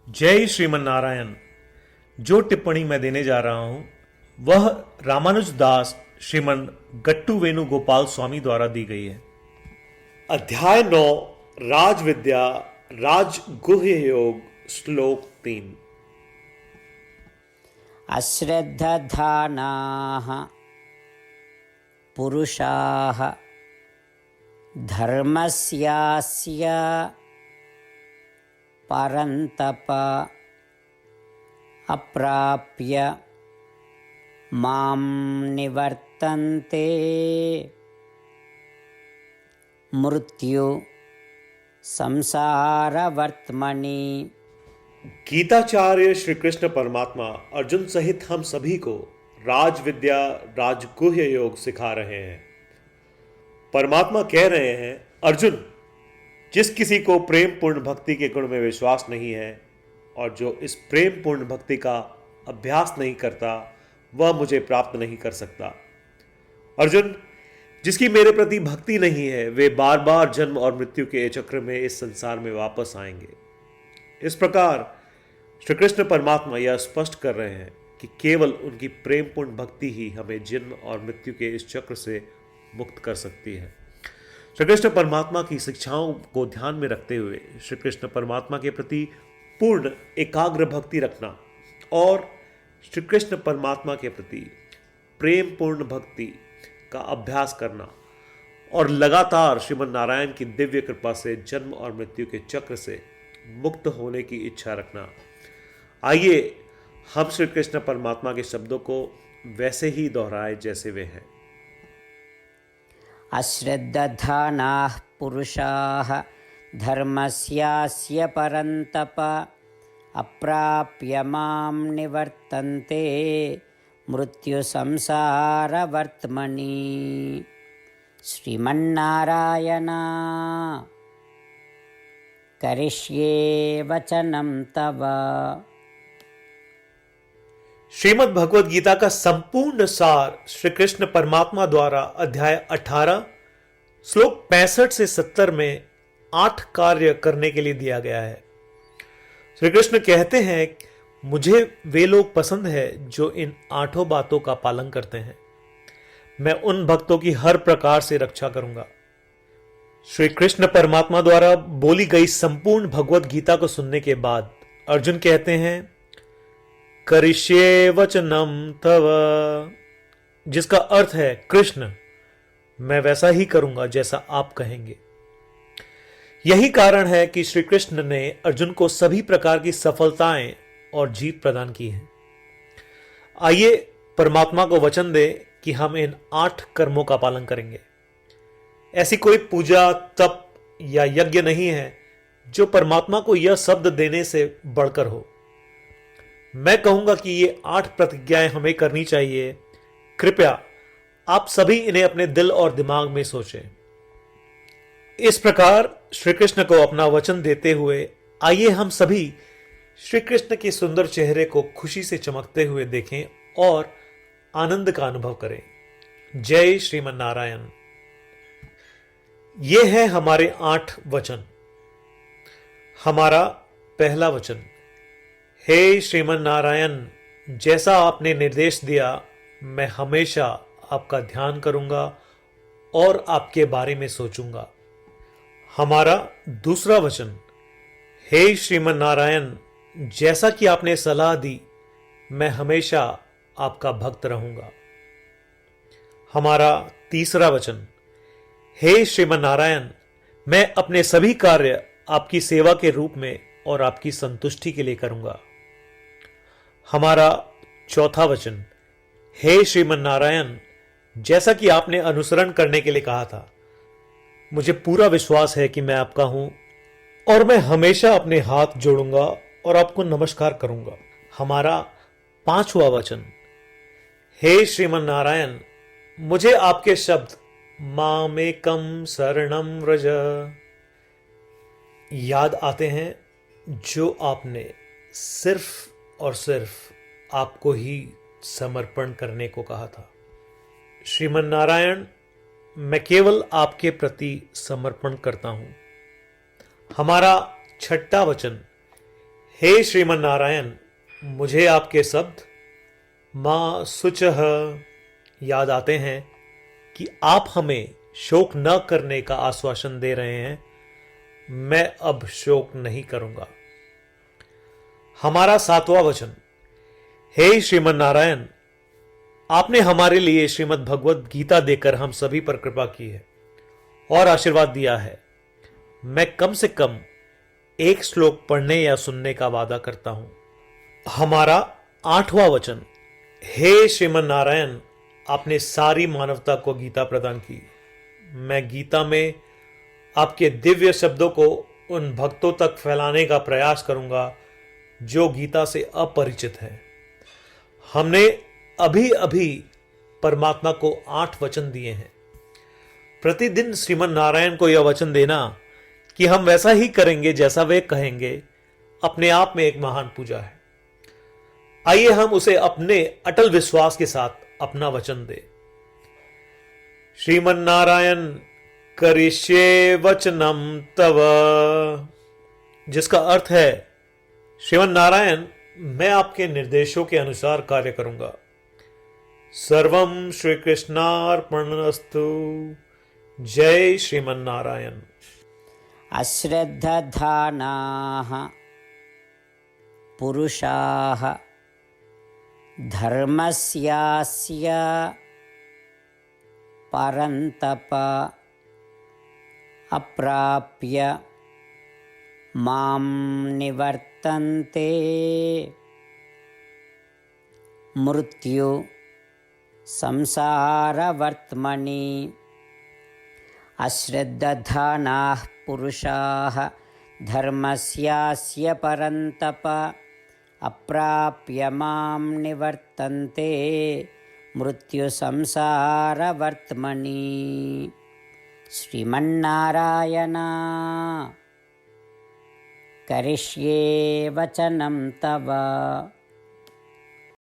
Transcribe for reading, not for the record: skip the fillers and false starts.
जय श्रीमन नारायण। जो टिप्पणी मैं देने जा रहा हूं वह रामानुज दास श्रीमन गट्टू वेणुगोपाल स्वामी द्वारा दी गई है। अध्याय 9, राज विद्या, राजगुह्य योग, श्लोक 3। अश्रद्धधानाः पुरुषाः धर्मस्यास्य परन्तप अप्राप्य मां निवर्तन्ते मृत्यु संसारवर्त्मनि। गीताचार्य श्री कृष्ण परमात्मा अर्जुन सहित हम सभी को राज विद्या, राजगुह्य योग सिखा रहे हैं। परमात्मा कह रहे हैं, अर्जुन, जिस किसी को प्रेम पूर्ण भक्ति के गुण में विश्वास नहीं है और जो इस प्रेम पूर्ण भक्ति का अभ्यास नहीं करता वह मुझे प्राप्त नहीं कर सकता। अर्जुन, जिसकी मेरे प्रति भक्ति नहीं है वे बार बार जन्म और मृत्यु के चक्र में इस संसार में वापस आएंगे। इस प्रकार श्री कृष्ण परमात्मा यह स्पष्ट कर रहे हैं कि केवल उनकी प्रेमपूर्ण भक्ति ही हमें जन्म और मृत्यु के इस चक्र से मुक्त कर सकती है। श्री कृष्ण परमात्मा की शिक्षाओं को ध्यान में रखते हुए श्री कृष्ण परमात्मा के प्रति पूर्ण एकाग्र भक्ति रखना और श्री कृष्ण परमात्मा के प्रति प्रेम पूर्ण भक्ति का अभ्यास करना और लगातार श्रीमन नारायण की दिव्य कृपा से जन्म और मृत्यु के चक्र से मुक्त होने की इच्छा रखना। आइए हम श्री कृष्ण परमात्मा के शब्दों को वैसे ही दोहराए जैसे वे हैं। अश्रद्धधानाः पुरुषाः धर्मस्यास्य परन्तप अप्राप्य मां निवर्तन्ते मृत्यु संसारवर्त्मनि। श्रीमन्नारायण करिष्ये वचनं तव। श्रीमद् भगवद गीता का संपूर्ण सार श्री कृष्ण परमात्मा द्वारा अध्याय 18 श्लोक 65 से 70 में 8 कार्य करने के लिए दिया गया है। श्री कृष्ण कहते हैं, मुझे वे लोग पसंद है जो इन 8 बातों का पालन करते हैं। मैं उन भक्तों की हर प्रकार से रक्षा करूंगा। श्री कृष्ण परमात्मा द्वारा बोली गई संपूर्ण भगवद गीता को सुनने के बाद अर्जुन कहते हैं, करिष्ये वचनम तव, जिसका अर्थ है, कृष्ण, मैं वैसा ही करूंगा जैसा आप कहेंगे। यही कारण है कि श्री कृष्ण ने अर्जुन को सभी प्रकार की सफलताएं और जीत प्रदान की है। आइए परमात्मा को वचन दे कि हम इन 8 कर्मों का पालन करेंगे। ऐसी कोई पूजा, तप या यज्ञ नहीं है जो परमात्मा को यह शब्द देने से बढ़कर हो। मैं कहूंगा कि ये 8 प्रतिज्ञाएं हमें करनी चाहिए। कृपया आप सभी इन्हें अपने दिल और दिमाग में सोचें। इस प्रकार श्री कृष्ण को अपना वचन देते हुए आइए हम सभी श्री कृष्ण के सुंदर चेहरे को खुशी से चमकते हुए देखें और आनंद का अनुभव करें। जय श्रीमन नारायण। ये है हमारे 8 वचन। हमारा पहला वचन, हे श्रीमन नारायण, जैसा आपने निर्देश दिया मैं हमेशा आपका ध्यान करूंगा और आपके बारे में सोचूंगा। हमारा दूसरा वचन, हे श्रीमन नारायण, जैसा कि आपने सलाह दी मैं हमेशा आपका भक्त रहूंगा। हमारा तीसरा वचन, हे श्रीमन नारायण, मैं अपने सभी कार्य आपकी सेवा के रूप में और आपकी संतुष्टि के लिए करूंगा। हमारा चौथा वचन, हे श्रीमन नारायण, जैसा कि आपने अनुसरण करने के लिए कहा था, मुझे पूरा विश्वास है कि मैं आपका हूं और मैं हमेशा अपने हाथ जोड़ूंगा और आपको नमस्कार करूंगा। हमारा पांचवा वचन, हे श्रीमन नारायण, मुझे आपके शब्द मामेकम शरणम व्रज याद आते हैं जो आपने सिर्फ और सिर्फ आपको ही समर्पण करने को कहा था। श्रीमन नारायण, मैं केवल आपके प्रति समर्पण करता हूं। हमारा छठा वचन, हे श्रीमन नारायण, मुझे आपके शब्द मां शुचः याद आते हैं कि आप हमें शोक न करने का आश्वासन दे रहे हैं। मैं अब शोक नहीं करूंगा। हमारा 7वां वचन। हे श्रीमन नारायण, आपने हमारे लिए श्रीमद् भगवत गीता देकर हम सभी पर कृपा की है और आशीर्वाद दिया है। मैं कम से कम एक श्लोक पढ़ने या सुनने का वादा करता हूं। हमारा 8वां वचन। हे श्रीमन नारायण, आपने सारी मानवता को गीता प्रदान की। मैं गीता में आपके दिव्य शब्दों को उन भक्तों तक फैलाने का प्रयास करूंगा जो गीता से अपरिचित हैं। हमने अभी अभी परमात्मा को 8 वचन दिए हैं। प्रतिदिन श्रीमन नारायण को यह वचन देना कि हम वैसा ही करेंगे जैसा वे कहेंगे, अपने आप में एक महान पूजा है। आइए हम उसे अपने अटल विश्वास के साथ अपना वचन दें। श्रीमन नारायण करिष्ये वचनम तव, जिसका अर्थ है, श्रीमन नारायण, मैं आपके निर्देशों के अनुसार कार्य करूंगा। सर्वम श्री कृष्णार्पणमस्तु। जय श्रीमन नारायण। अश्रद्धधानाः पुरुषाः धर्मस्यास्य परन्तप अप्राप्य मां निवर्तन्ते मृत्यु संसारवर्त्मनि। अश्रद्धधानाः पुरुषाः धर्मस्यास्य परन्तप अप्राप्य मां निवर्तन्ते मृत्यु संसारवर्त्मनि। श्रीमन्नारायण करिष्ये वचनं तव।